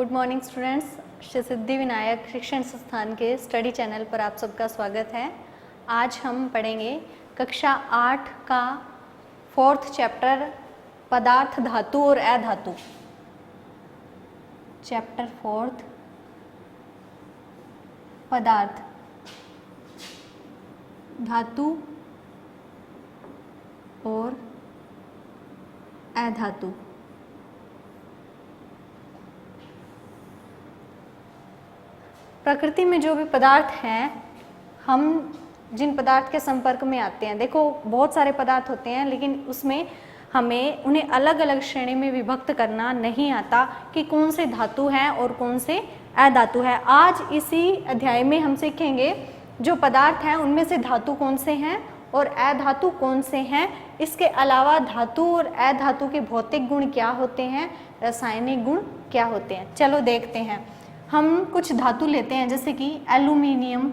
Good morning students. Shri Siddhi Vinayak Shikshan Sansthan के study channel पर आप सबका स्वागत है। आज हम पढ़ेंगे कक्षा 8 का 4th चैप्टर पदार्थ, धातु और अधातु। चैप्टर 4 पदार्थ, धातु और अधातु। प्रकृति में जो भी पदार्थ हैं, हम जिन पदार्थ के संपर्क में आते हैं, देखो बहुत सारे पदार्थ होते हैं, लेकिन उसमें हमें उन्हें अलग अलग श्रेणी में विभक्त करना नहीं आता कि कौन से धातु हैं और कौन से अधातु है। आज इसी अध्याय में हम सीखेंगे जो पदार्थ हैं उनमें से धातु कौन से हैं और अधातु कौन से हैं। इसके अलावा धातु और अधातु के भौतिक गुण क्या होते हैं, रासायनिक गुण क्या होते हैं। चलो देखते हैं। हम कुछ धातु लेते हैं जैसे कि एल्यूमिनियम,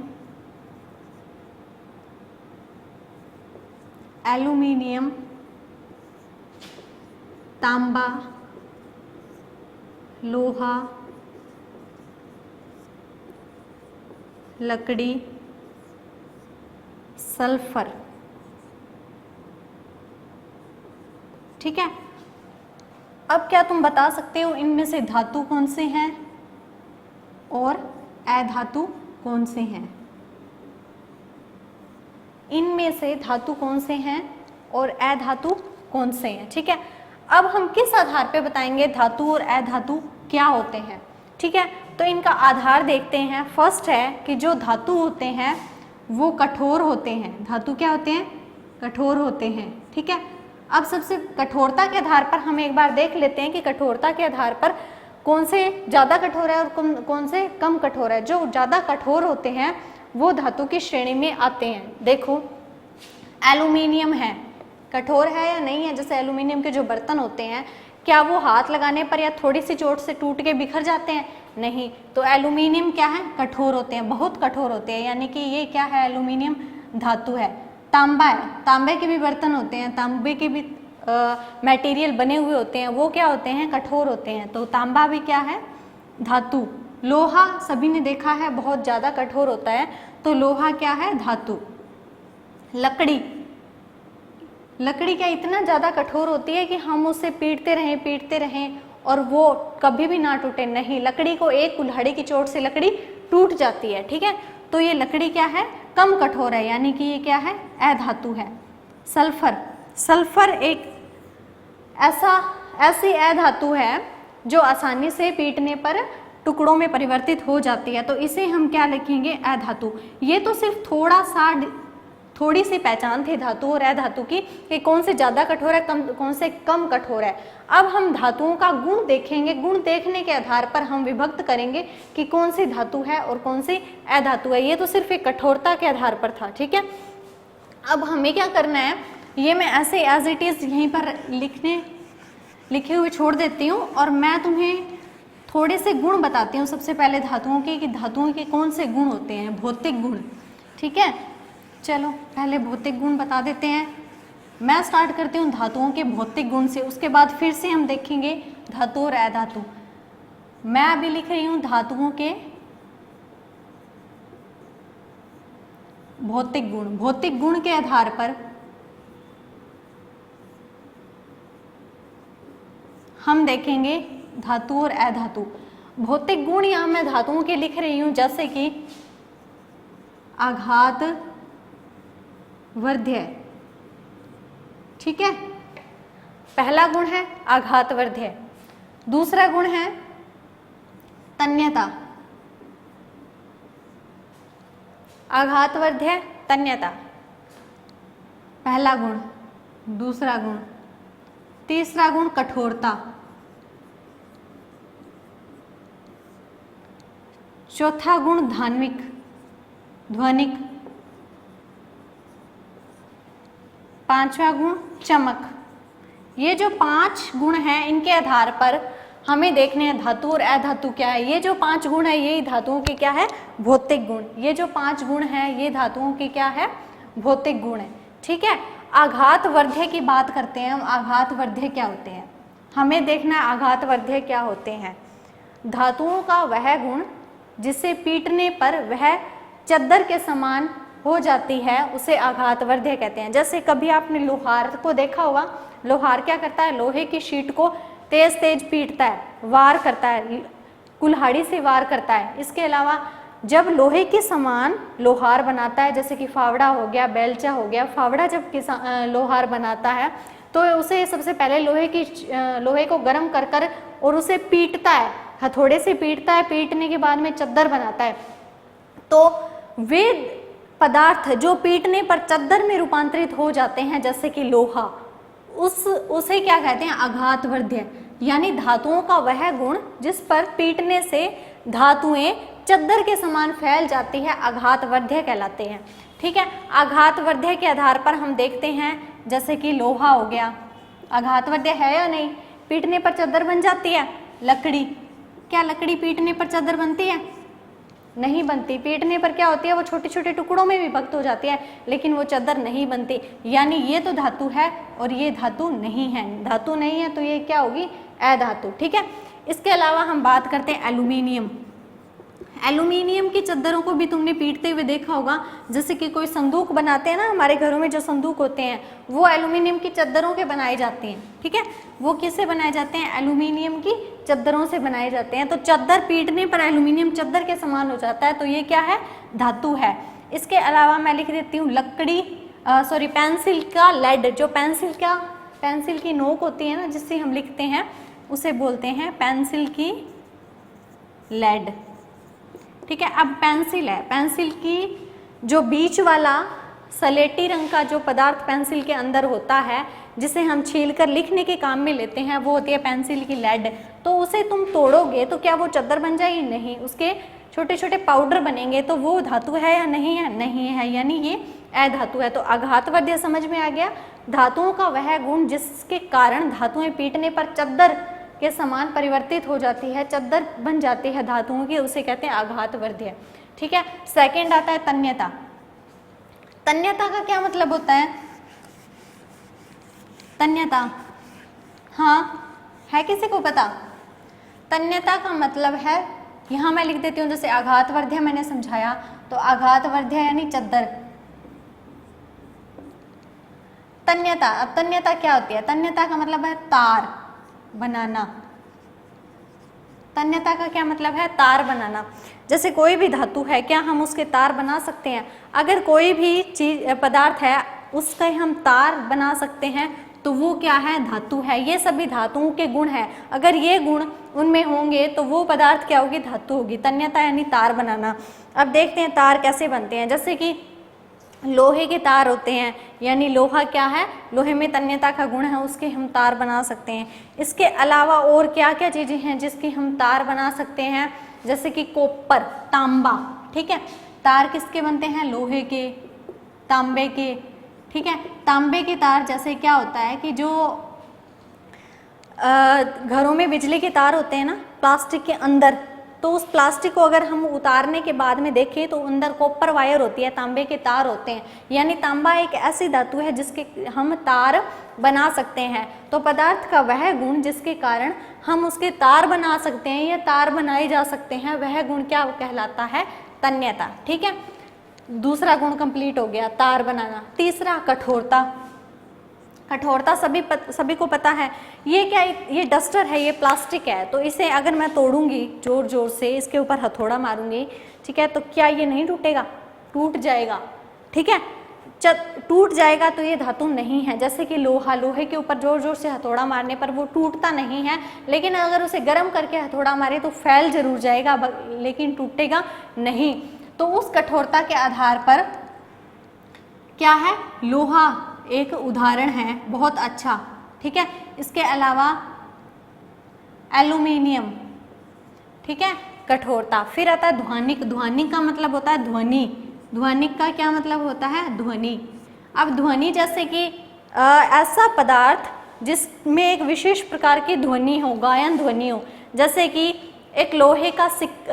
तांबा, लोहा, लकड़ी, सल्फर। ठीक है, अब क्या तुम बता सकते हो इनमें से धातु कौन से हैं और अधातु कौन से हैं? इनमें से धातु कौन से हैं और अधातु कौन से हैं? ठीक है, अब हम किस आधार पे बताएंगे धातु और अधातु क्या होते हैं? ठीक है, तो इनका आधार देखते हैं। फर्स्ट है कि जो धातु होते हैं वो कठोर होते हैं। धातु क्या होते हैं? कठोर होते हैं। ठीक है, अब सबसे कठोरता के आधार पर हम एक बार देख लेते हैं कि कठोरता के आधार पर कौन से ज़्यादा कठोर है और कौन से कम कठोर है। जो ज़्यादा कठोर होते हैं वो धातु की श्रेणी में आते हैं। देखो एल्यूमिनियम है, कठोर है या नहीं है? जैसे एल्यूमिनियम के जो बर्तन होते हैं, क्या वो हाथ लगाने पर या थोड़ी सी चोट से टूट के बिखर जाते हैं? नहीं। तो एल्यूमिनियम क्या है? कठोर होते हैं, बहुत कठोर होते हैं, यानी कि ये क्या है? एल्यूमिनियम धातु है। तांबा है, तांबे के भी बर्तन होते हैं, तांबे के भी मटेरियल बने हुए होते हैं, वो क्या होते हैं? कठोर होते हैं। तो तांबा भी क्या है? धातु। लोहा सभी ने देखा है बहुत ज़्यादा कठोर होता है, तो लोहा क्या है? धातु। लकड़ी, लकड़ी क्या इतना ज़्यादा कठोर होती है कि हम उसे पीटते रहें और वो कभी भी ना टूटे? नहीं, लकड़ी को एक कुल्हाड़ी की चोट से लकड़ी टूट जाती है। ठीक है, तो ये लकड़ी क्या है? कम कठोर है, यानी कि ये क्या है? अधातु है। सल्फर, सल्फर एक ऐसी अधातु है जो आसानी से पीटने पर टुकड़ों में परिवर्तित हो जाती है, तो इसे हम क्या लिखेंगे? अधातु। ये तो सिर्फ थोड़ी सी पहचान थी धातु और अधातु की कि कौन से ज़्यादा कठोर है, कौन से कम कठोर है। अब हम धातुओं का गुण देखेंगे। गुण देखने के आधार पर हम विभक्त करेंगे कि कौन सी धातु है और कौन सी अधातु है। ये तो सिर्फ एक कठोरता के आधार पर था। ठीक है, अब हमें क्या करना है, ये मैं ऐसे एज इट इज़ यहीं पर लिखे हुए छोड़ देती हूँ और मैं तुम्हें थोड़े से गुण बताती हूँ सबसे पहले धातुओं के, कि धातुओं के कौन से गुण होते हैं, भौतिक गुण। ठीक है, चलो पहले भौतिक गुण बता देते हैं। मैं स्टार्ट करती हूँ धातुओं के भौतिक गुण से, उसके बाद फिर से हम देखेंगे धातु और अधातु। मैं अभी लिख रही हूँ धातुओं के भौतिक गुण। भौतिक गुण के आधार पर हम देखेंगे धातु और अधातु। भौतिक गुण यहाँ मैं धातुओं के लिख रही हूँ, जैसे कि आघात वर्ध्य। ठीक है, पहला गुण है आघात वर्ध्य। दूसरा गुण है तन्यता। आघात वर्ध्य, तन्यता, पहला गुण। दूसरा गुण। तीसरा गुण कठोरता। चौथा गुण ध्वनिक। पांचवा गुण चमक। ये जो 5 गुण हैं, इनके आधार पर हमें देखने हैं धातु और अधातु क्या है। ये जो 5 गुण है यही धातुओं के क्या है? भौतिक गुण। ये जो 5 गुण है ये धातुओं के क्या है? भौतिक गुण है। ठीक है, आघात वर्ध्य की बात करते हैं हम। आघात वर्ध्य क्या होते हैं, हमें देखना है आघात वर्ध्य क्या होते हैं। धातुओं का वह गुण जिसे पीटने पर वह चद्दर के समान हो जाती है उसे आघातवर्ध्य कहते हैं। जैसे कभी आपने लोहार को देखा होगा, लोहार क्या करता है, लोहे की शीट को तेज तेज पीटता है, वार करता है, कुल्हाड़ी से वार करता है। इसके अलावा जब लोहे के समान लोहार बनाता है, जैसे कि फावड़ा हो गया, बेलचा हो गया, फावड़ा जब लोहार बनाता है तो उसे सबसे पहले लोहे को गर्म कर कर और उसे पीटता है, हथौड़े से पीटता है, पीटने के बाद में चद्दर बनाता है। तो वे पदार्थ जो पीटने पर चद्दर में रूपांतरित हो जाते हैं, जैसे कि लोहा, उसे क्या कहते हैं, आघातवर्ध्य। यानी धातुओं का वह गुण जिस पर पीटने से धातुएं चद्दर के समान फैल जाती है, आघातवर्ध्य कहलाते हैं। ठीक है, आघातवर्ध्य के आधार पर हम देखते हैं, जैसे कि लोहा हो गया, आघातवर्ध्य है या नहीं, पीटने पर चद्दर बन जाती है। लकड़ी, क्या लकड़ी पीटने पर चद्दर बनती है? नहीं बनती। पीटने पर क्या होती है, वो छोटे छोटे टुकड़ों में विभक्त हो जाती है, लेकिन वो चद्दर नहीं बनती। यानी ये तो धातु है और ये धातु नहीं है। धातु नहीं है तो ये क्या होगी, अधातु। ठीक है, इसके अलावा हम बात करते हैं एल्यूमिनियम। एल्यूमिनियम की चद्दरों को भी तुमने पीटते हुए देखा होगा। जैसे कि कोई संदूक बनाते हैं ना, हमारे घरों में जो संदूक होते हैं वो एल्यूमिनियम की चद्दरों के बनाए जाते हैं। ठीक है, वो किससे बनाए जाते हैं, एल्यूमिनियम की चद्दरों से बनाए जाते हैं। तो चद्दर पीटने पर एल्यूमिनियम चद्दर के समान हो जाता है, तो ये क्या है, धातु है। इसके अलावा मैं लिख देती हूँ पेंसिल का लेड। जो पेंसिल की नोक होती है ना, जिससे हम लिखते हैं, उसे बोलते हैं पेंसिल की लेड। ठीक है, अब पेंसिल है, पेंसिल की जो बीच वाला सलेटी रंग का जो पदार्थ पेंसिल के अंदर होता है, जिसे हम छीलकर लिखने के काम में लेते हैं, वो होती है पेंसिल की लेड। तो उसे तुम तोड़ोगे तो क्या वो चद्दर बन जाएगी? नहीं, उसके छोटे छोटे पाउडर बनेंगे। तो वो धातु है या नहीं है? नहीं है, यानी ये अधातु है। तो आघातवर्ध्य समझ में आ गया, धातुओं का वह गुण जिसके कारण धातुएं पीटने पर चद्दर के समान परिवर्तित हो जाती है, चद्दर बन जाती है धातुओं की, उसे कहते हैं आघातवर्ध्य। ठीक है, सेकंड आता है तन्यता। तन्यता का क्या मतलब होता है? तन्यता, हाँ है किसी को पता? तन्यता का मतलब है, यहाँ मैं लिख देती हूँ, जैसे आघातवर्ध्य मैंने समझाया, तो आघातवर्ध्य यानी चद्दर। तन्यता, अब तन्यता क्या होती है? तन्यता का मतलब है तार बनाना। तन्यता का क्या मतलब है? तार बनाना। जैसे कोई भी धातु है, क्या हम उसके तार बना सकते हैं? अगर कोई भी चीज पदार्थ है उसके हम तार बना सकते हैं तो वो क्या है? धातु है। ये सभी धातुओं के गुण हैं। अगर ये गुण उनमें होंगे तो वो पदार्थ क्या होगी? धातु होगी। तन्यता यानी तार बनाना। अब देखते हैं तार कैसे बनते हैं। जैसे कि लोहे के तार होते हैं, यानी लोहा क्या है? लोहे में तन्यता का गुण है, उसके हम तार बना सकते हैं। इसके अलावा और क्या क्या चीज़ें हैं जिसकी हम तार बना सकते हैं? जैसे कि कॉपर, तांबा। ठीक है, तार किसके बनते हैं? लोहे के, तांबे के। ठीक है, तांबे के तार जैसे क्या होता है कि जो घरों में बिजली के तार होते हैं ना प्लास्टिक के अंदर, तो उस प्लास्टिक को अगर हम उतारने के बाद में देखें तो अंदर कॉपर वायर होती है, तांबे के तार होते हैं। यानी तांबा एक ऐसी धातु है जिसके हम तार बना सकते हैं। तो पदार्थ का वह गुण जिसके कारण हम उसके तार बना सकते हैं या तार बनाए जा सकते हैं, वह गुण क्या कहलाता है? तन्यता। ठीक है, दूसरा गुण कंप्लीट हो गया, तार बनाना। तीसरा कठोरता। कठोरता सभी को पता है। ये क्या? ये डस्टर है, ये प्लास्टिक है, तो इसे अगर मैं तोड़ूंगी जोर जोर से, इसके ऊपर हथौड़ा मारूंगी, ठीक है, तो क्या ये नहीं टूटेगा? टूट जाएगा। ठीक है, टूट जाएगा तो ये धातु नहीं है। जैसे कि लोहा, लोहे के ऊपर जोर जोर से हथौड़ा मारने पर वो टूटता नहीं है, लेकिन अगर उसे गर्म करके हथौड़ा मारे तो फैल जरूर जाएगा, लेकिन टूटेगा नहीं। तो उस कठोरता के आधार पर क्या है? लोहा एक उदाहरण है, बहुत अच्छा। ठीक है, इसके अलावा एल्यूमिनियम। ठीक है, कठोरता। फिर आता है ध्वनिक। ध्वनिक का मतलब होता है ध्वनि। ध्वनिक का क्या मतलब होता है? ध्वनि। अब ध्वनि जैसे कि ऐसा पदार्थ जिसमें एक विशेष प्रकार की ध्वनि हो, गायन ध्वनि हो। जैसे कि एक लोहे का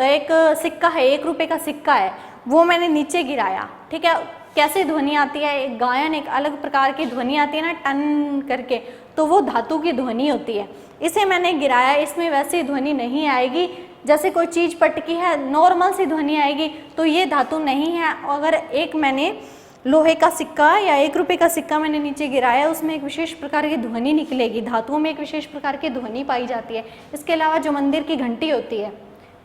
एक सिक्का है, 1 रुपये का सिक्का है, वो मैंने नीचे गिराया। ठीक है, कैसे ध्वनि आती है? एक गायन, एक अलग प्रकार की ध्वनि आती है ना, टन करके, तो वो धातु की ध्वनि होती है। इसे मैंने गिराया, इसमें वैसी ध्वनि नहीं आएगी जैसे कोई चीज़ पटकी है, नॉर्मल सी ध्वनि आएगी, तो ये धातु नहीं है। अगर एक मैंने लोहे का सिक्का या 1 रुपये का सिक्का मैंने नीचे गिराया, उसमें एक विशेष प्रकार की ध्वनि निकलेगी, धातुओं में एक विशेष प्रकार की ध्वनि पाई जाती है। इसके अलावा जो मंदिर की घंटी होती है,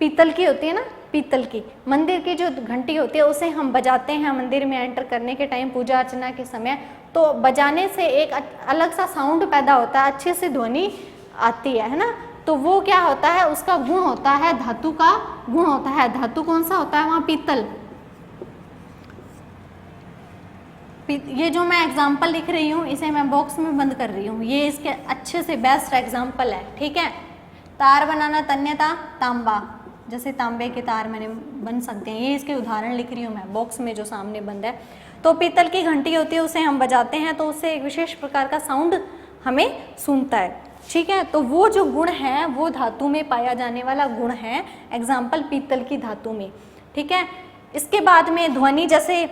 पीतल की होती है ना, पीतल की मंदिर की जो घंटी होती है, उसे हम बजाते हैं मंदिर में एंटर करने के टाइम, पूजा अर्चना के समय, तो बजाने से एक अलग सा साउंड पैदा होता है, अच्छे से ध्वनि आती है ना। तो वो क्या होता है, उसका गुण होता है, धातु का गुण होता है। धातु कौन सा होता है वहाँ, पीतल। ये जो मैं एग्जाम्पल लिख रही हूँ, इसे मैं बॉक्स में बंद कर रही हूँ, ये इसके अच्छे से बेस्ट एग्जाम्पल है, ठीक है। तार बनाना, तन्यता, तांबा, जैसे तांबे के तार मैंने बन सकते हैं, ये इसके उदाहरण लिख रही हूँ मैं बॉक्स में जो सामने बंद है। तो पीतल की घंटी होती है, उसे हम बजाते हैं तो उससे एक विशेष प्रकार का साउंड हमें सुनता है, ठीक है। तो वो जो गुण है वो धातु में पाया जाने वाला गुण है, एग्जाम्पल पीतल की धातु में, ठीक है। इसके बाद में ध्वनि जैसे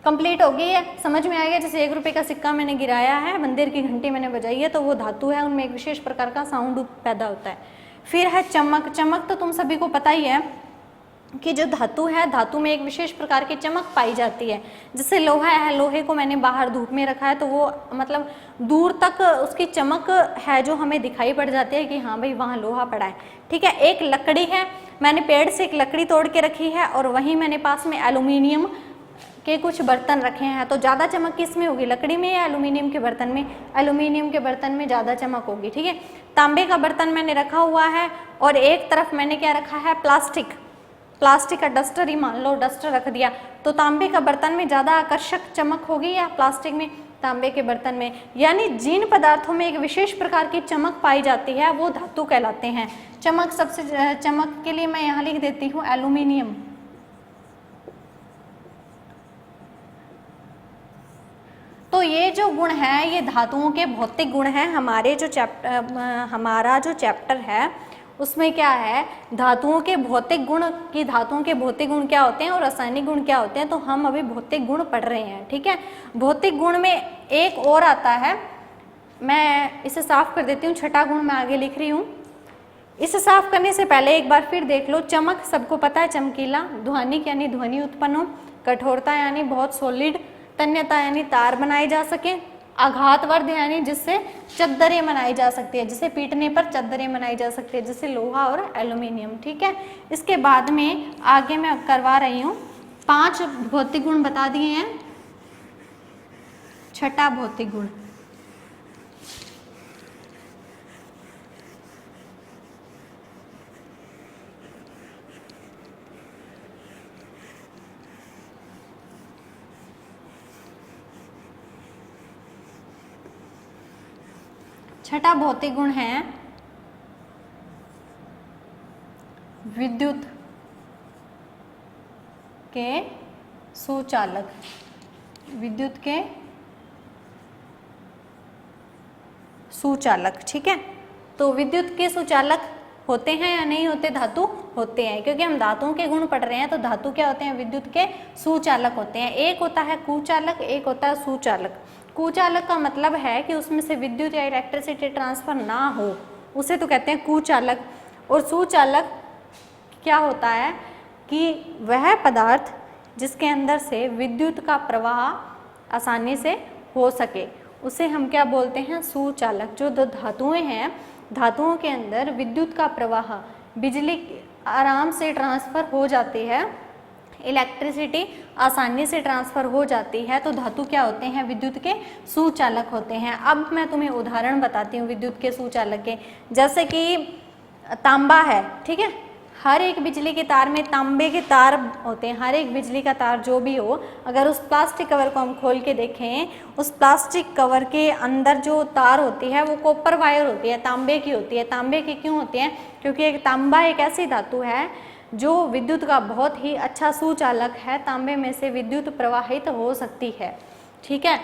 कंप्लीट हो गई है, समझ में आ गया। जैसे 1 रुपये का सिक्का मैंने गिराया है, मंदिर की घंटी मैंने बजाई है, तो वो धातु है, उनमें एक विशेष प्रकार का साउंड पैदा होता है। फिर है चमक। चमक तो तुम सभी को पता ही है कि जो धातु है, धातु में एक विशेष प्रकार की चमक पाई जाती है। जैसे लोहा है, लोहे को मैंने बाहर धूप में रखा है तो वो मतलब दूर तक उसकी चमक है जो हमें दिखाई पड़ जाती है कि हाँ भाई वहाँ लोहा पड़ा है, ठीक है। एक लकड़ी है, मैंने पेड़ से एक लकड़ी तोड़ के रखी है और वहीं मैंने पास में एल्यूमिनियम के कुछ बर्तन रखे हैं, तो ज़्यादा चमक किस में होगी, लकड़ी में या एल्यूमिनियम के बर्तन में? एल्यूमिनियम के बर्तन में ज़्यादा चमक होगी, ठीक है। तांबे का बर्तन मैंने रखा हुआ है और एक तरफ मैंने क्या रखा है, प्लास्टिक का डस्टर ही मान लो, डस्टर रख दिया, तो तांबे का बर्तन में ज़्यादा आकर्षक चमक होगी या प्लास्टिक में? तांबे के बर्तन में। यानी जिन पदार्थों में एक विशेष प्रकार की चमक पाई जाती है वो धातु कहलाते हैं। चमक, सबसे चमक के लिए मैं यहाँ लिख देती हूँ एल्यूमिनियम। तो ये जो गुण है ये धातुओं के भौतिक गुण हैं। हमारा जो चैप्टर है उसमें क्या है, धातुओं के भौतिक गुण की, धातुओं के भौतिक गुण क्या होते हैं और रासायनिक गुण क्या होते हैं, तो हम अभी भौतिक गुण पढ़ रहे हैं, ठीक है। भौतिक गुण में एक और आता है, मैं इसे साफ कर देती हूँ, छठा गुण मैं आगे लिख रही हूँ। इसे साफ करने से पहले एक बार फिर देख लो। चमक सबको पता है, चमकीला। ध्वनिक यानी ध्वनि उत्पन्न हो। कठोरता यानी बहुत सॉलिड। तन्यता यानी तार बनाए जा सके। आघातवर्ध यानी जिससे चद्दरें बनाई जा सकती है, जिसे पीटने पर चद्दरें बनाई जा सकती है, जैसे लोहा और एल्यूमिनियम, ठीक है। इसके बाद में आगे मैं करवा रही हूँ, 5 भौतिक गुण बता दिए हैं। छठा भौतिक गुण, छठा भौतिक गुण है विद्युत के सुचालक। विद्युत के सुचालक, ठीक है। तो विद्युत के सुचालक होते हैं या नहीं होते? धातु होते हैं, क्योंकि हम धातुओं के गुण पढ़ रहे हैं। तो धातु क्या होते हैं? विद्युत के सुचालक होते हैं। एक होता है कुचालक, एक होता है सुचालक। कुचालक का मतलब है कि उसमें से विद्युत या इलेक्ट्रिसिटी ट्रांसफर ना हो, उसे तो कहते हैं कुचालक। और सुचालक क्या होता है कि वह पदार्थ जिसके अंदर से विद्युत का प्रवाह आसानी से हो सके, उसे हम क्या बोलते हैं? सुचालक। जो दो धातुएं हैं, धातुओं के अंदर विद्युत का प्रवाह, बिजली आराम से ट्रांसफर हो जाती है, इलेक्ट्रिसिटी आसानी से ट्रांसफर हो जाती है, तो धातु क्या होते हैं? विद्युत के सुचालक होते हैं। अब मैं तुम्हें उदाहरण बताती हूँ विद्युत के सुचालक के। जैसे कि तांबा है, ठीक है। हर एक बिजली के तार में तांबे के तार होते हैं। हर एक बिजली का तार जो भी हो, अगर उस प्लास्टिक कवर को हम खोल के देखें, उस प्लास्टिक कवर के अंदर जो तार होती है वो कॉपर वायर होती है, तांबे की होती है। तांबे की क्यों होती है? क्योंकि एक तांबा एक ऐसी धातु है जो विद्युत का बहुत ही अच्छा सुचालक है। तांबे में से विद्युत प्रवाहित हो सकती है, ठीक है।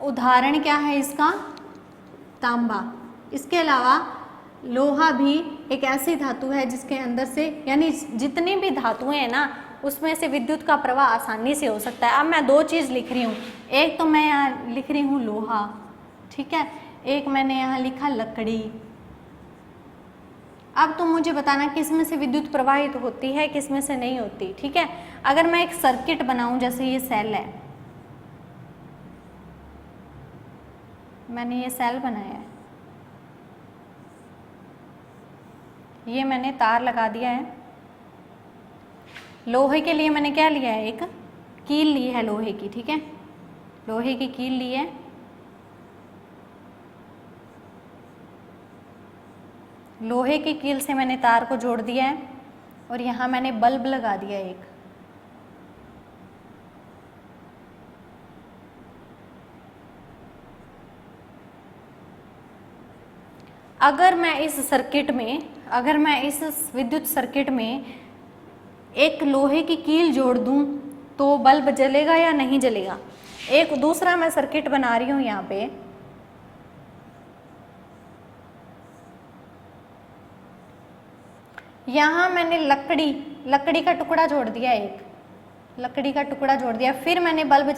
उदाहरण क्या है इसका? तांबा। इसके अलावा लोहा भी एक ऐसी धातु है जिसके अंदर से, यानी जितनी भी धातुएं हैं ना, उसमें से विद्युत का प्रवाह आसानी से हो सकता है। अब मैं 2 चीज़ लिख रही हूँ। एक तो मैं यहाँ लिख रही हूँ लोहा, ठीक है। एक मैंने यहाँ लिखा लकड़ी, अब तुम मुझे बताना किस में से विद्युत प्रवाहित होती है, किस में से नहीं होती। ठीक है, अगर मैं एक सर्किट बनाऊं, जैसे ये सेल है, मैंने ये सेल बनाया है, ये मैंने तार लगा दिया है, लोहे के लिए मैंने क्या लिया है, एक कील ली है लोहे की। ठीक है, लोहे की कील ली है, लोहे की कील से मैंने तार को जोड़ दिया है और यहाँ मैंने बल्ब लगा दिया एक। अगर मैं इस सर्किट में, अगर मैं इस विद्युत सर्किट में एक लोहे की कील जोड़ दूं तो बल्ब जलेगा या नहीं जलेगा। एक दूसरा मैं सर्किट बना रही हूं, यहाँ पे यहाँ मैंने लकड़ी का टुकड़ा जोड़ दिया, एक लकड़ी का टुकड़ा जोड़ दिया, फिर मैंने बल्ब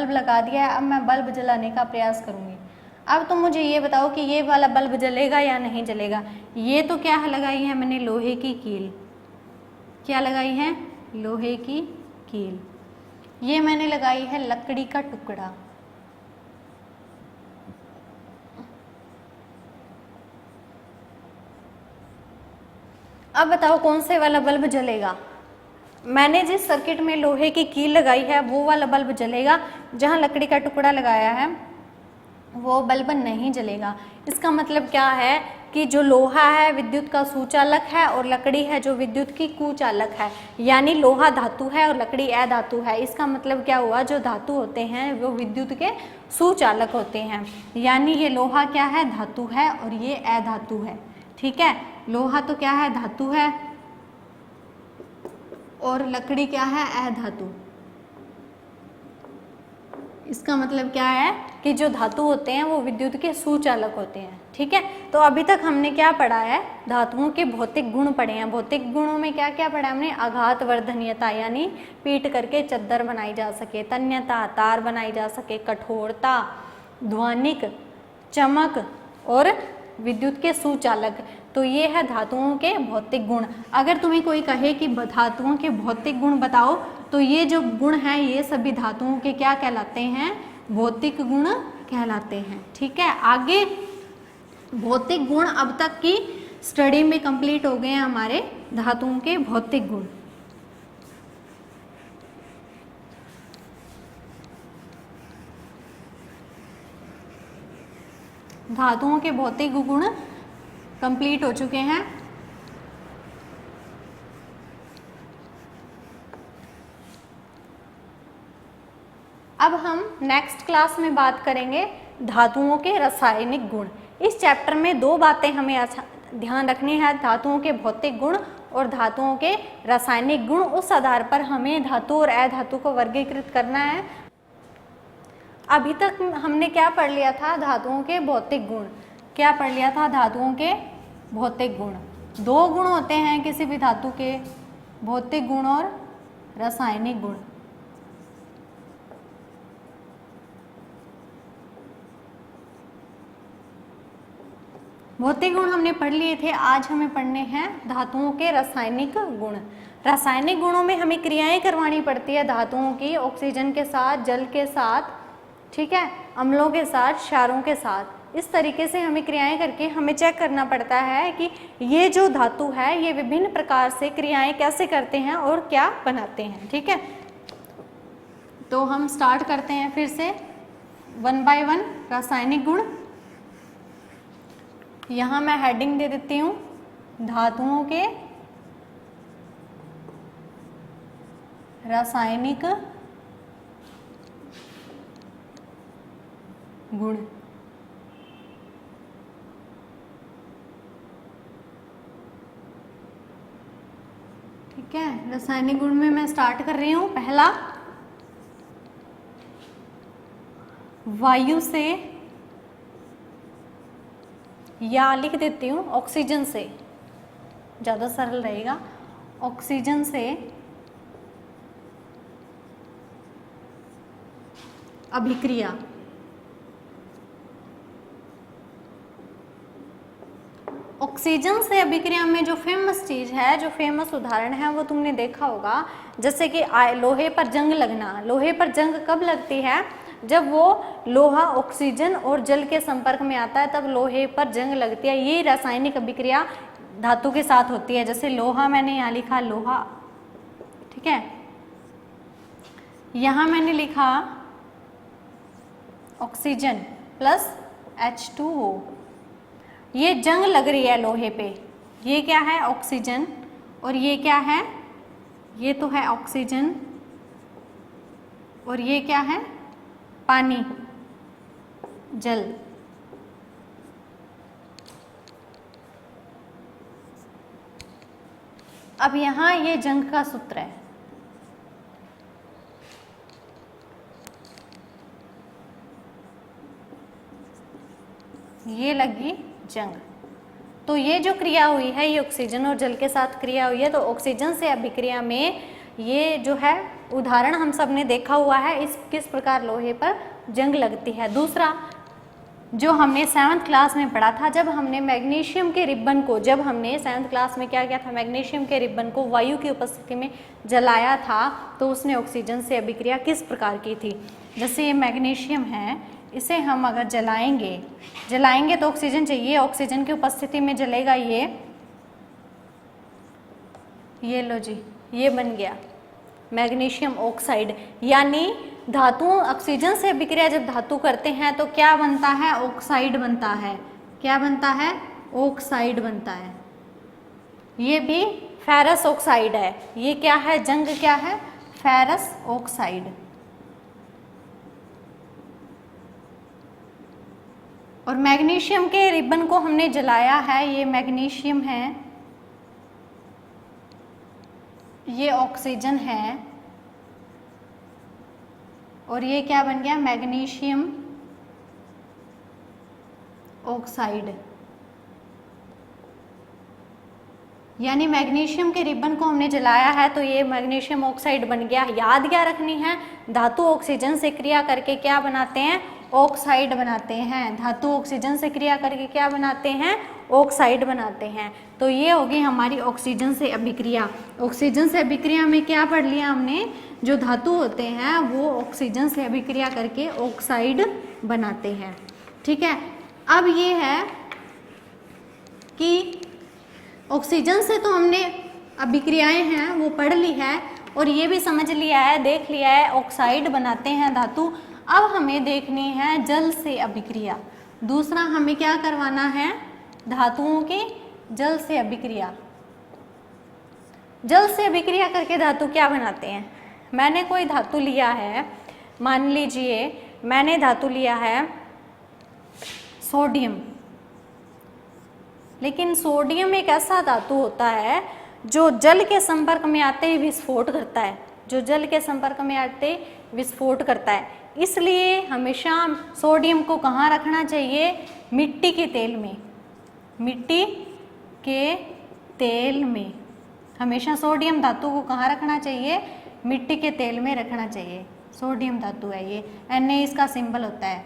लगा दिया है। अब मैं बल्ब जलाने का प्रयास करूंगी। अब तुम मुझे ये बताओ कि ये वाला बल्ब जलेगा या नहीं जलेगा। ये तो क्या लगाई है मैंने, लोहे की कील। क्या लगाई है, लोहे की कील। ये मैंने लगाई है लकड़ी का टुकड़ा। अब बताओ कौन से वाला बल्ब जलेगा। मैंने जिस सर्किट में लोहे की कील लगाई है वो वाला बल्ब जलेगा, जहां लकड़ी का टुकड़ा लगाया है वो बल्ब नहीं जलेगा। इसका मतलब क्या है कि जो लोहा है विद्युत का सुचालक है और लकड़ी है जो विद्युत की कुचालक है, यानी लोहा धातु है और लकड़ी अधातु है। इसका मतलब क्या हुआ, जो धातु होते हैं वो विद्युत के सुचालक होते हैं, यानी ये लोहा क्या है, धातु है और ये अधातु है। ठीक है, लोहा तो क्या है, धातु है, और लकड़ी क्या है, अधातु। इसका मतलब क्या है कि जो धातु होते हैं वो विद्युत के सुचालक होते हैं। ठीक है, तो अभी तक हमने क्या पढ़ा है, धातुओं के भौतिक गुण पढ़े हैं। भौतिक गुणों में क्या क्या पढ़ा हमने, आघात वर्धनीयता यानी पीट करके चद्दर बनाई जा सके, तन्यता तार बनाई जा सके, कठोरता, ध्वनिक, चमक और विद्युत के सुचालक। तो ये है धातुओं के भौतिक गुण। अगर तुम्हें कोई कहे कि धातुओं के भौतिक गुण बताओ, तो ये जो गुण हैं ये सभी धातुओं के क्या कहलाते हैं, भौतिक गुण कहलाते हैं। ठीक है, आगे भौतिक गुण अब तक की स्टडी में कंप्लीट हो गए हैं हमारे धातुओं के भौतिक गुण। धातुओं के भौतिक गुण कंप्लीट हो चुके हैं। अब हम नेक्स्ट क्लास में बात करेंगे धातुओं के रासायनिक गुण। इस चैप्टर में दो बातें हमें ध्यान रखनी है, धातुओं के भौतिक गुण और धातुओं के रासायनिक गुण। उस आधार पर हमें धातु और अधातु को वर्गीकृत करना है। अभी तक हमने क्या पढ़ लिया था, धातुओं के भौतिक गुण। क्या पढ़ लिया था, धातुओं के भौतिक गुण। दो गुण होते हैं किसी भी धातु के, भौतिक गुण और रासायनिक गुण। भौतिक गुण हमने पढ़ लिए थे, आज हमें पढ़ने हैं धातुओं के रासायनिक गुण। रासायनिक गुणों में हमें क्रियाएं करवानी पड़ती है धातुओं की, ऑक्सीजन के साथ, जल के साथ, ठीक है, अम्लों के साथ, क्षारों के साथ। इस तरीके से हमें क्रियाएं करके हमें चेक करना पड़ता है कि ये जो धातु है ये विभिन्न प्रकार से क्रियाएं कैसे करते हैं और क्या बनाते हैं। ठीक है, तो हम स्टार्ट करते हैं फिर से 1 बाय 1 रासायनिक गुण। यहाँ मैं हेडिंग दे देती हूँ, धातुओं के रासायनिक गुण। ठीक है, रासायनिक गुण में मैं स्टार्ट कर रही हूँ। पहला, वायु से, या लिख देती हूँ ऑक्सीजन से, ज़्यादा सरल रहेगा। ऑक्सीजन से अभिक्रिया, ऑक्सीजन से अभिक्रिया में जो फेमस चीज है, जो फेमस उदाहरण है वो तुमने देखा होगा, जैसे कि लोहे पर जंग लगना। लोहे पर जंग कब लगती है? जब वो लोहा ऑक्सीजन और जल के संपर्क में आता है तब लोहे पर जंग लगती है। ये रासायनिक अभिक्रिया धातु के साथ होती है। जैसे लोहा मैंने यहाँ लिखा लोहा, ठीक है, यहाँ मैंने लिखा ऑक्सीजन प्लस H2O। ये जंग लग रही है लोहे पे। ये क्या है? ऑक्सीजन। और ये क्या है? ये तो है ऑक्सीजन। और ये क्या है? पानी, जल। अब यहाँ ये जंग का सूत्र है। ये लगी जंग। तो ये जो क्रिया हुई है ये ऑक्सीजन और जल के साथ क्रिया हुई है। तो ऑक्सीजन से अभिक्रिया में ये जो है उदाहरण हम सब ने देखा हुआ है, इस किस प्रकार लोहे पर जंग लगती है। दूसरा जो हमने 7th क्लास में पढ़ा था, जब हमने मैग्नीशियम के रिबन को, जब हमने 7th क्लास में क्या किया था, मैग्नीशियम के रिबन को वायु की उपस्थिति में जलाया था तो उसने ऑक्सीजन से अभिक्रिया किस प्रकार की थी। जैसे ये मैग्नीशियम है, इसे हम अगर जलाएंगे तो ऑक्सीजन चाहिए, ऑक्सीजन की उपस्थिति में जलेगा ये लो जी, ये बन गया मैग्नीशियम ऑक्साइड। यानी धातु ऑक्सीजन से अभिक्रिया जब धातु करते हैं तो क्या बनता है? ऑक्साइड बनता है। क्या बनता है? ऑक्साइड बनता है। ये भी फेरस ऑक्साइड है। ये क्या है? जंग क्या है? Ferrous oxide. और मैग्नीशियम के रिबन को हमने जलाया है, ये मैग्नीशियम है, ये ऑक्सीजन है, और ये क्या बन गया? Magnesium oxide. यानी मैग्नीशियम के रिबन को हमने जलाया है तो ये मैग्नीशियम ऑक्साइड बन गया। याद क्या रखनी है? धातु ऑक्सीजन से क्रिया करके क्या बनाते हैं? ऑक्साइड बनाते हैं। धातु ऑक्सीजन से क्रिया करके क्या बनाते हैं? ऑक्साइड बनाते हैं। तो ये होगी हमारी ऑक्सीजन से अभिक्रिया। ऑक्सीजन से अभिक्रिया में क्या पढ़ लिया हमने? जो धातु होते हैं वो ऑक्सीजन से अभिक्रिया करके ऑक्साइड बनाते हैं। ठीक है, अब ये है कि ऑक्सीजन से तो हमने अभिक्रियाएं हैं वो पढ़ ली है और ये भी समझ लिया है, देख लिया है, ऑक्साइड बनाते हैं धातु। अब हमें देखनी है जल से अभिक्रिया। दूसरा हमें क्या करवाना है? धातुओं की जल से अभिक्रिया। जल से अभिक्रिया करके धातु क्या बनाते हैं? मैंने कोई धातु लिया है, मान लीजिए मैंने धातु लिया है सोडियम, लेकिन सोडियम एक ऐसा धातु होता है जो जल के संपर्क में आते ही विस्फोट करता है, जो जल के संपर्क में आते विस्फोट करता है। इसलिए हमेशा सोडियम को कहाँ रखना चाहिए? मिट्टी के तेल में। मिट्टी के तेल में हमेशा सोडियम धातु को कहाँ रखना चाहिए? मिट्टी के तेल में रखना चाहिए। सोडियम धातु है ये, Na इसका सिंबल होता है।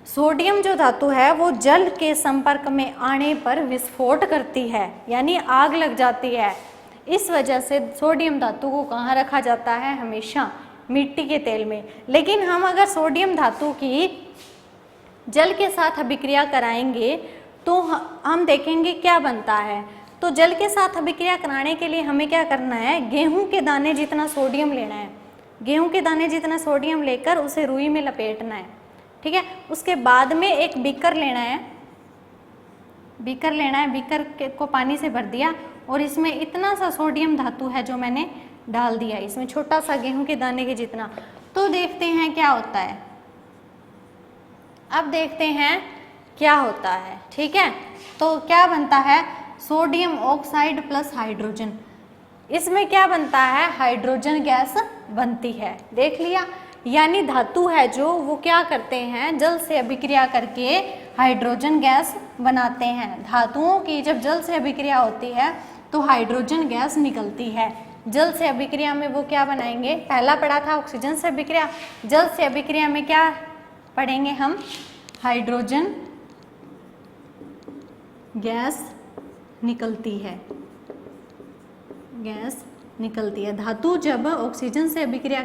सोडियम जो धातु है वो जल के संपर्क में आने पर विस्फोट करती है, यानी आग लग जाती है। इस वजह से सोडियम धातु को कहाँ रखा जाता है? हमेशा मिट्टी के तेल में। लेकिन हम अगर सोडियम धातु की जल के साथ अभिक्रिया कराएंगे तो हम देखेंगे क्या बनता है। तो जल के साथ अभिक्रिया कराने के लिए हमें क्या करना है? गेहूं के दाने जितना सोडियम लेना है। गेहूं के दाने जितना सोडियम लेकर उसे रुई में लपेटना है। ठीक है, उसके बाद में एक बीकर लेना है। बीकर को पानी से भर दिया और इसमें इतना सा सोडियम धातु है जो मैंने डाल दिया, इसमें छोटा सा गेहूं के दाने के जितना। तो देखते हैं क्या होता है। अब देखते हैं क्या होता है। ठीक है, तो क्या बनता है? Sodium oxide plus hydrogen. इसमें क्या बनता है? हाइड्रोजन गैस बनती है। देख लिया, यानी धातु है जो वो क्या करते हैं? जल से अभिक्रिया करके हाइड्रोजन गैस बनाते हैं। धातुओं की जब जल से अभिक्रिया होती है तो हाइड्रोजन गैस निकलती है। जल से अभिक्रिया में वो क्या बनाएंगे? पहला पढ़ा था ऑक्सीजन से अभिक्रिया, जल से अभिक्रिया में क्या पढ़ेंगे हम? हाइड्रोजन गैस निकलती है, गैस निकलती है। धातु जब ऑक्सीजन से अभिक्रिया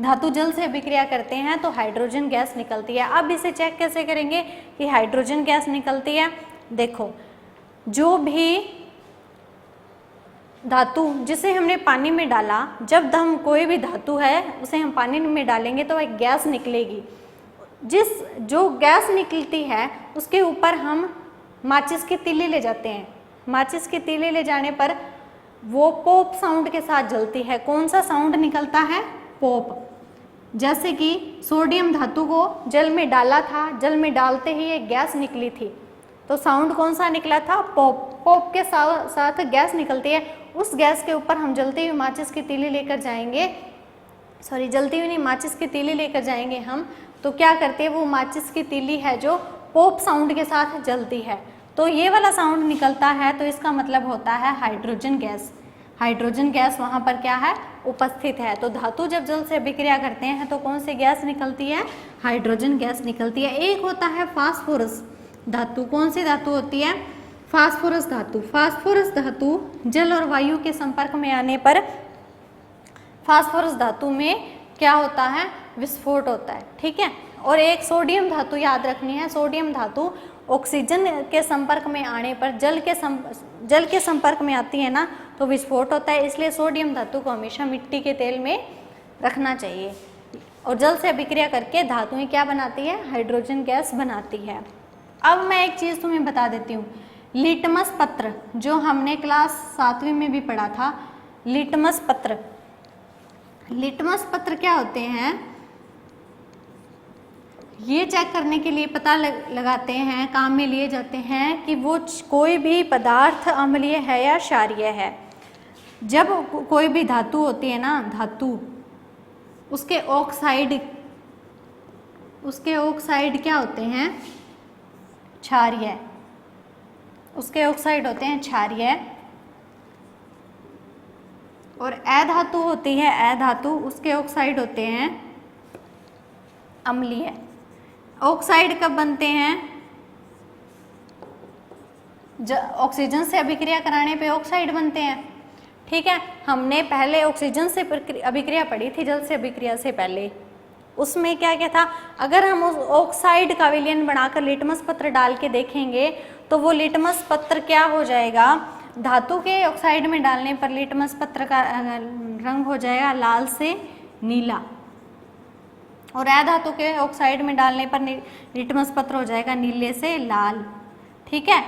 धातु जल से अभिक्रिया करते हैं तो हाइड्रोजन गैस निकलती है। अब इसे चेक कैसे करेंगे कि हाइड्रोजन गैस निकलती है? देखो, जो भी धातु जिसे हमने पानी में डाला, जब हम कोई भी धातु है उसे हम पानी में डालेंगे तो एक गैस निकलेगी। जो गैस निकलती है उसके ऊपर हम माचिस की तीली ले जाते हैं। माचिस की तीली ले जाने पर वो पॉप साउंड के साथ जलती है। कौन सा साउंड निकलता है? पॉप। जैसे कि सोडियम धातु को जल में डाला था, जल में डालते ही एक गैस निकली थी, तो साउंड कौन सा निकला था? पॉप। पॉप के साथ गैस निकलती है। उस गैस के ऊपर हम जलती हुई माचिस की तीली लेकर जाएंगे, जलती हुई नहीं, माचिस की तीली लेकर जाएंगे हम, तो क्या करती है वो माचिस की तीली है जो पॉप साउंड के साथ जलती है, तो ये वाला साउंड निकलता है, तो इसका मतलब होता है हाइड्रोजन गैस। हाइड्रोजन गैस वहाँ पर क्या है? उपस्थित है। तो धातु जब जल से अभिक्रिया करते हैं तो कौन सी गैस निकलती है? हाइड्रोजन गैस निकलती है। एक होता है फास्फोरस धातु। कौन सी धातु होती है? फास्फोरस धातु। फास्फोरस धातु जल और वायु के संपर्क में आने पर फास्फोरस धातु में क्या होता है? विस्फोट होता है, ठीक है। और एक सोडियम धातु याद रखनी है। सोडियम धातु ऑक्सीजन के संपर्क में आने पर जल के संपर्क में आती है ना, तो विस्फोट होता है। इसलिए सोडियम धातु को हमेशा मिट्टी के तेल में रखना चाहिए। और जल से अभिक्रिया करके धातुएं क्या बनाती है? हाइड्रोजन गैस बनाती है। अब मैं एक चीज़ तुम्हें बता देती हूँ, लिटमस पत्र जो हमने क्लास 7वीं में भी पढ़ा था, लिटमस पत्र। लिटमस पत्र क्या होते हैं? ये चेक करने के लिए पता लगाते हैं, काम में लिए जाते हैं कि वो कोई भी पदार्थ अम्लीय है या क्षारीय है। जब कोई भी धातु होती है ना, धातु, उसके ऑक्साइड क्या होते हैं? क्षारीय। उसके ऑक्साइड होते हैं क्षारीय। और अधातु होती है अधातु, उसके ऑक्साइड होते हैं अम्लीय। ऑक्साइड कब बनते हैं? ऑक्सीजन से अभिक्रिया कराने पे ऑक्साइड बनते हैं, ठीक है। हमने पहले ऑक्सीजन से अभिक्रिया पढ़ी थी, जल से अभिक्रिया से पहले। उसमें क्या क्या था? अगर हम उस ऑक्साइड का विलयन बनाकर लिटमस पत्र डाल के देखेंगे तो वो लिटमस पत्र क्या हो जाएगा? धातु के ऑक्साइड में डालने पर लिटमस पत्र का रंग हो जाएगा लाल से नीला, और अधातु के ऑक्साइड में डालने पर लिटमस पत्र हो जाएगा नीले से लाल, ठीक है।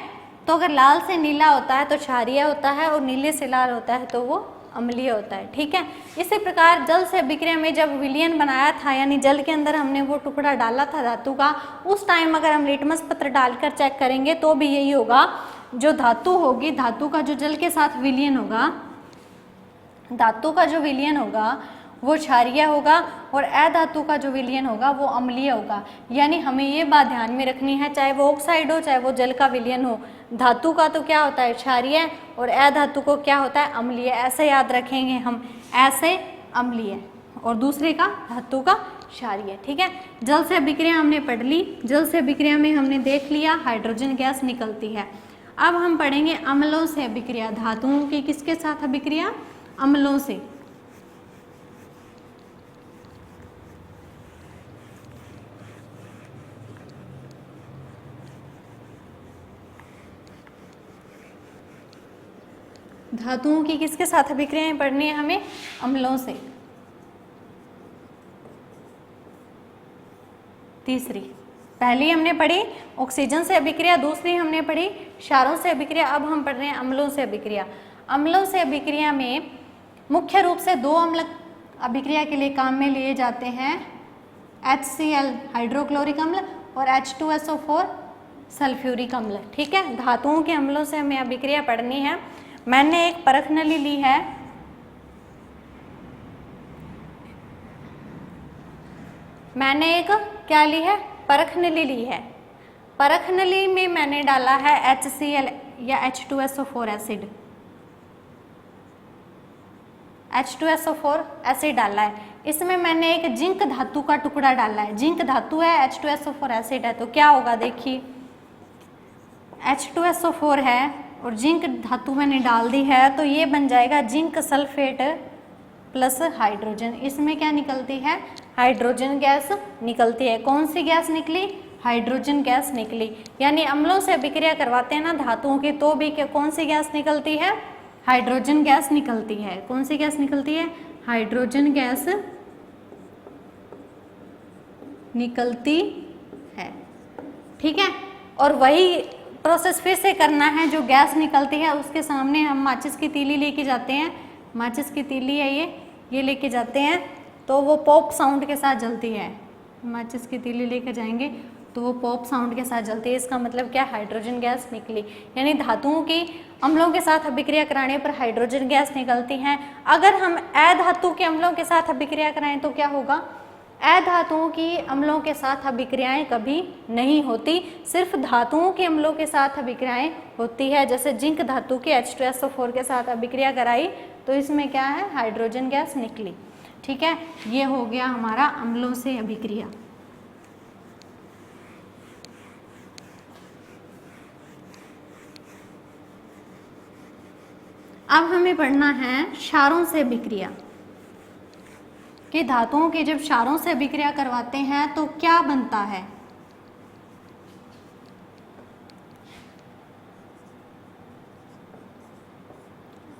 तो अगर लाल से नीला होता है तो क्षारीय होता है, और नीले से लाल होता है तो वो अम्लीय होता है, ठीक है। इसी प्रकार जल से अभिक्रिया में जब विलयन बनाया था, यानी जल के अंदर हमने वो टुकड़ा डाला था धातु का, उस टाइम अगर हम लिटमस पत्र डालकर चेक करेंगे तो भी यही होगा। जो धातु होगी, धातु का जो जल के साथ विलयन होगा, धातु का जो विलयन होगा वो क्षारीय होगा, और अधातु का जो विलयन होगा वो अम्लीय होगा। यानी हमें ये बात ध्यान में रखनी है, चाहे वो ऑक्साइड हो चाहे वो जल का विलयन हो, धातु का तो क्या होता है? क्षारीय, और अधातु को क्या होता है? अम्लीय। ऐसे याद रखेंगे हम, ऐसे अम्लीय, और दूसरे का धातु का क्षारीय, ठीक है। जल से अभिक्रिया हमने पढ़ ली। जल से अभिक्रिया में हमने देख लिया हाइड्रोजन गैस निकलती है। अब हम पढ़ेंगे अम्लों से अभिक्रिया। धातुओं की किसके साथ अभिक्रिया? अम्लों से। धातुओं की किसके साथ अभिक्रियाएं पढ़नी है हमें? अम्लों से। तीसरी, पहली हमने पढ़ी ऑक्सीजन से अभिक्रिया, दूसरी हमने पढ़ी क्षारों से अभिक्रिया। अब हम पढ़ रहे हैं अम्लों से अभिक्रिया। अम्लों से अभिक्रिया में मुख्य रूप से दो अम्ल अभिक्रिया के लिए काम में लिए जाते हैं, HCl हाइड्रोक्लोरिक अम्ल और H2SO4 सल्फ्यूरिक अम्ल, ठीक है। धातुओं के अम्लों से हमें अभिक्रिया पढ़नी है। मैंने एक परख नली ली है, मैंने एक क्या ली है? परख नली ली है। परख नली में मैंने डाला है HCl या H2SO4 एसिड, H2SO4 एसिड डाला है। इसमें मैंने एक जिंक धातु का टुकड़ा डाला है। जिंक धातु है, H2SO4 एसिड है, तो क्या होगा? देखिए, H2SO4 है और जिंक धातु मैंने डाल दी है, तो ये बन जाएगा जिंक सल्फेट प्लस हाइड्रोजन। इसमें क्या निकलती है? हाइड्रोजन गैस निकलती है। कौन सी गैस निकली? हाइड्रोजन गैस निकली। यानी अम्लों से अभिक्रिया करवाते हैं ना धातुओं की, तो भी कौन सी गैस निकलती है? हाइड्रोजन गैस निकलती है। कौन सी गैस निकलती है? हाइड्रोजन गैस निकलती है। ठीक है, और वही प्रोसेस फिर से करना है। जो गैस निकलती है उसके सामने हम माचिस की तीली लेके जाते हैं। माचिस की तीली है ये लेके जाते हैं, तो वो पॉप साउंड के साथ जलती है। माचिस की तीली लेकर जाएंगे तो वो पॉप साउंड के साथ जलती है। इसका मतलब क्या? हाइड्रोजन गैस निकली। यानी धातुओं की अम्लों के साथ अभिक्रिया कराने पर हाइड्रोजन गैस निकलती है। अगर हम अधातु के अम्लों के साथ अभिक्रिया कराएं तो क्या होगा? अधातुओं की अम्लों के साथ अभिक्रियाएं कभी नहीं होती, सिर्फ धातुओं के अम्लों के साथ अभिक्रियाएं होती है। जैसे जिंक धातु के H2SO4 के साथ अभिक्रिया कराई तो इसमें क्या है? हाइड्रोजन गैस निकली। ठीक है, ये हो गया हमारा अम्लों से अभिक्रिया। अब हमें पढ़ना है क्षारों से अभिक्रिया, कि धातुओं के जब क्षारों से अभिक्रिया करवाते हैं तो क्या बनता है।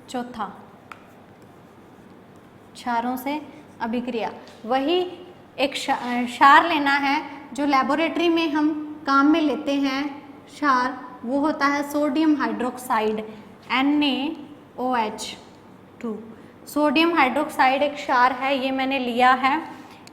चौथा, क्षारों से अभिक्रिया। वही एक क्षार लेना है जो लेबोरेटरी में हम काम में लेते हैं। क्षार वो होता है sodium hydroxide NaOH2। Sodium hydroxide एक क्षार है, ये मैंने लिया है।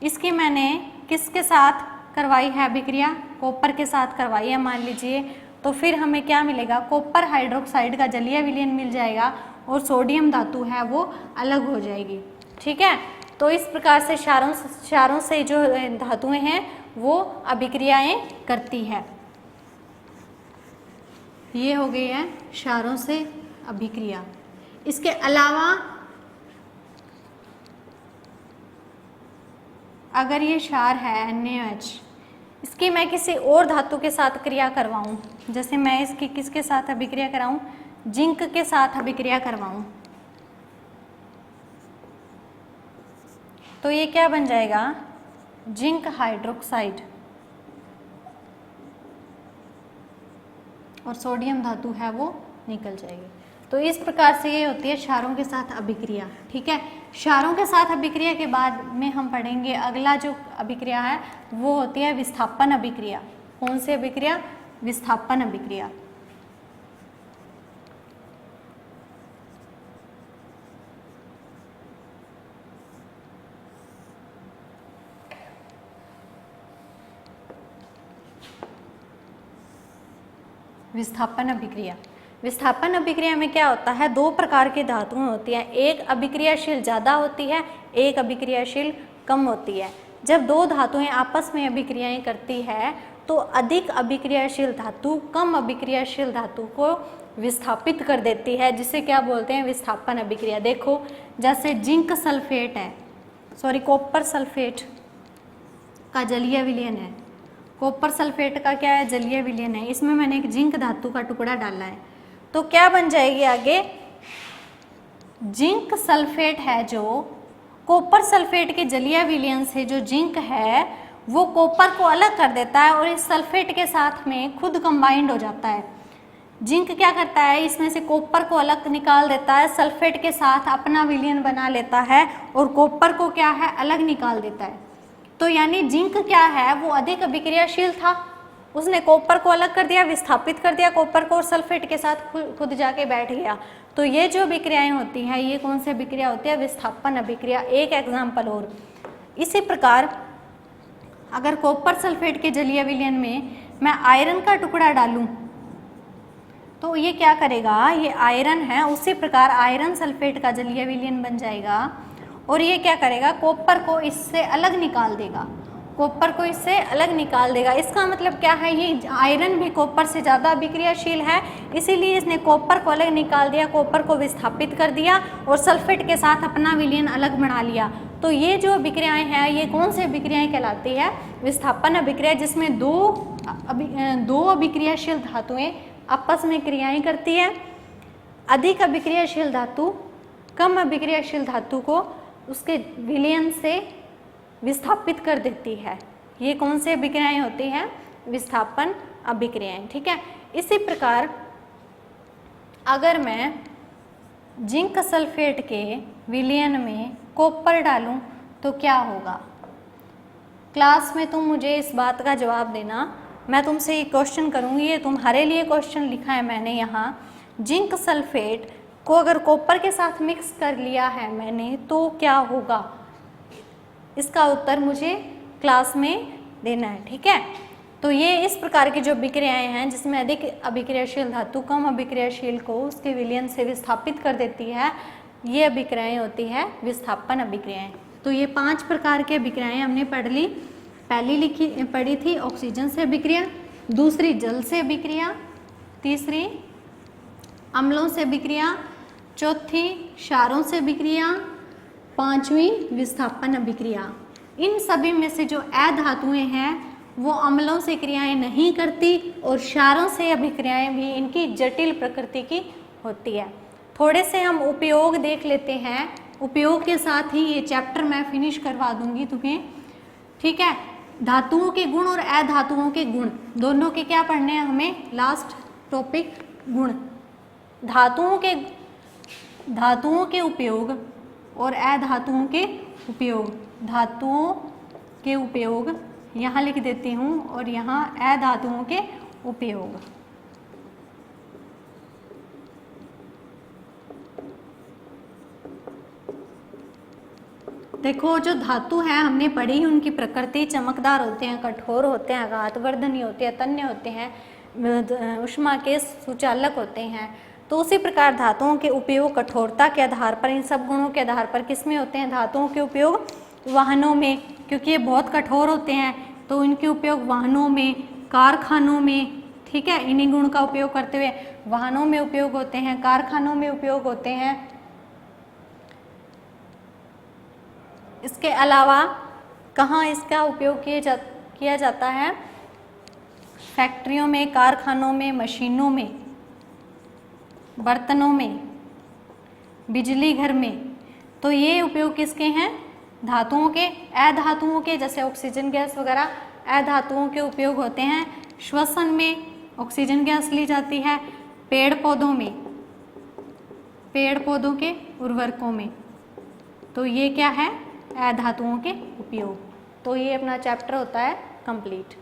इसकी मैंने किसके साथ करवाई है अभिक्रिया? कॉपर के साथ करवाई है मान लीजिए। तो फिर हमें क्या मिलेगा? कॉपर हाइड्रोक्साइड का जलीय विलयन मिल जाएगा और सोडियम धातु है वो अलग हो जाएगी। ठीक है, तो इस प्रकार से क्षारों से जो धातुएं हैं वो अभिक्रियाएं करती है। ये हो गई है क्षारों से अभिक्रिया। इसके अलावा अगर ये क्षार है NaOH, इसकी मैं किसी और धातु के साथ क्रिया करवाऊं, जैसे मैं इसकी किसके साथ अभिक्रिया कराऊं? जिंक के साथ अभिक्रिया करवाऊं, तो ये क्या बन जाएगा? जिंक हाइड्रोक्साइड, और सोडियम धातु है वो निकल जाएगी। तो इस प्रकार से ये होती है क्षारों के साथ अभिक्रिया। ठीक है, क्षारों के साथ अभिक्रिया के बाद में हम पढ़ेंगे अगला जो अभिक्रिया है वो होती है विस्थापन अभिक्रिया। कौन सी अभिक्रिया? विस्थापन अभिक्रिया। विस्थापन अभिक्रिया। विस्थापन अभिक्रिया में क्या होता है? दो प्रकार की धातुएं होती हैं, एक अभिक्रियाशील ज़्यादा होती है, एक अभिक्रियाशील कम होती है। जब दो धातुएं आपस में अभिक्रियाएं करती है तो अधिक अभिक्रियाशील धातु कम अभिक्रियाशील धातु को विस्थापित कर देती है, जिसे क्या बोलते हैं? विस्थापन अभिक्रिया। देखो जैसे जिंक सल्फेट है, कॉपर सल्फेट का जलीय विलयन है। कॉपर सल्फेट का क्या है? जलीय विलयन है। इसमें मैंने एक जिंक धातु का टुकड़ा डाला है, तो क्या बन जाएगी आगे? जिंक सल्फेट है जो कॉपर सल्फेट के जलीय विलयन से जो जिंक है वो कॉपर को अलग कर देता है और इस सल्फेट के साथ में खुद कंबाइंड हो जाता है। जिंक क्या करता है? इसमें से कॉपर को अलग निकाल देता है, सल्फेट के साथ अपना विलयन बना लेता है और कॉपर को क्या है? अलग निकाल देता है। तो यानी जिंक क्या है? वो अधिक अभिक्रियाशील था, उसने कॉपर को अलग कर दिया, विस्थापित कर दिया कॉपर को और सल्फेट के साथ खुद जाके बैठ गया। तो ये जो अभिक्रियाएं होती हैं ये कौन सी अभिक्रिया होती है? विस्थापन अभिक्रिया। एक एग्जाम्पल और, इसी प्रकार अगर कॉपर सल्फेट के जलीय विलयन में मैं आयरन का टुकड़ा डालूं तो ये क्या करेगा? ये आयरन है, उसी प्रकार आयरन सल्फेट का जलीय विलयन बन जाएगा और ये क्या करेगा? कॉपर को इससे अलग निकाल देगा, कॉपर को इससे अलग निकाल देगा। इसका मतलब क्या है? ये आयरन भी कॉपर से ज़्यादा अभिक्रियाशील है, इसीलिए इसने कॉपर को अलग निकाल दिया, कॉपर को विस्थापित कर दिया और सल्फेट के साथ अपना विलयन अलग बना लिया। तो ये जो अभिक्रियाएं हैं ये कौन सी अभिक्रियाएं कहलाती है? विस्थापन अभिक्रिया, जिसमें दो अभिक्रियाशील धातुएं आपस में क्रियाएं करती है अधिक अभिक्रियाशील धातु कम अभिक्रियाशील धातु को उसके विलयन से विस्थापित कर देती है। ये कौन सी अभिक्रियाएं होती हैं? विस्थापन अभिक्रियाएं। ठीक है, इसी प्रकार अगर मैं जिंक सल्फेट के विलयन में कॉपर डालूं तो क्या होगा? क्लास में तुम मुझे इस बात का जवाब देना। मैं तुमसे ये क्वेश्चन करूंगी, ये तुम्हारे लिए क्वेश्चन लिखा है मैंने यहाँ। जिंक सल्फेट को अगर कॉपर के साथ मिक्स कर लिया है मैंने तो क्या होगा? इसका उत्तर मुझे क्लास में देना है। ठीक है, तो ये इस प्रकार की जो अभिक्रियाएं हैं जिसमें अधिक अभिक्रियाशील धातु कम अभिक्रियाशील को उसके विलयन से विस्थापित कर देती है, ये अभिक्रियाएं होती है विस्थापन अभिक्रियाएं। तो ये 5 प्रकार की अभिक्रियाएं हमने पढ़ ली। पहली पढ़ी थी ऑक्सीजन से अभिक्रिया, दूसरी जल से अभिक्रिया, तीसरी अम्लों से अभिक्रिया, चौथी क्षारों से अभिक्रिया, पांचवी विस्थापन अभिक्रिया। इन सभी में से जो अधातुएं हैं वो अम्लों से क्रियाएं नहीं करती और क्षारों से अभिक्रियाएं भी इनकी जटिल प्रकृति की होती है। थोड़े से हम उपयोग देख लेते हैं, उपयोग के साथ ही ये चैप्टर मैं फिनिश करवा दूंगी तुम्हें। ठीक है, धातुओं के गुण और अधातुओं के गुण दोनों के क्या पढ़ने हैं हमें? लास्ट टॉपिक गुण। धातुओं के उपयोग और अधातुओं के उपयोग। धातुओं के उपयोग यहाँ लिख देती हूँ और यहाँ अधातुओं के उपयोग। देखो, जो धातु है हमने पढ़ी, उनकी प्रकृति चमकदार होते हैं, कठोर होते हैं, आघातवर्धनी होते हैं, तन्य होते हैं, ऊष्मा के सुचालक होते हैं। तो उसी प्रकार धातुओं के उपयोग कठोरता के आधार पर, इन सब गुणों के आधार पर किस में होते हैं? धातुओं के उपयोग वाहनों में, क्योंकि ये बहुत कठोर होते हैं तो इनके उपयोग वाहनों में, कारखानों में। ठीक है, इन्हीं गुण का उपयोग करते हुए वाहनों में उपयोग होते हैं, कारखानों में उपयोग होते हैं। इसके अलावा कहाँ इसका उपयोग किया जाता है? फैक्ट्रियों में, कारखानों में, मशीनों में, बर्तनों में, बिजली घर में। तो ये उपयोग किसके हैं? धातुओं के। अधातुओं के जैसे ऑक्सीजन गैस वगैरह अधातुओं के उपयोग होते हैं। श्वसन में ऑक्सीजन गैस ली जाती है, पेड़ पौधों में, पेड़ पौधों के उर्वरकों में। तो ये क्या है? अधातुओं के उपयोग। तो ये अपना चैप्टर होता है कंप्लीट।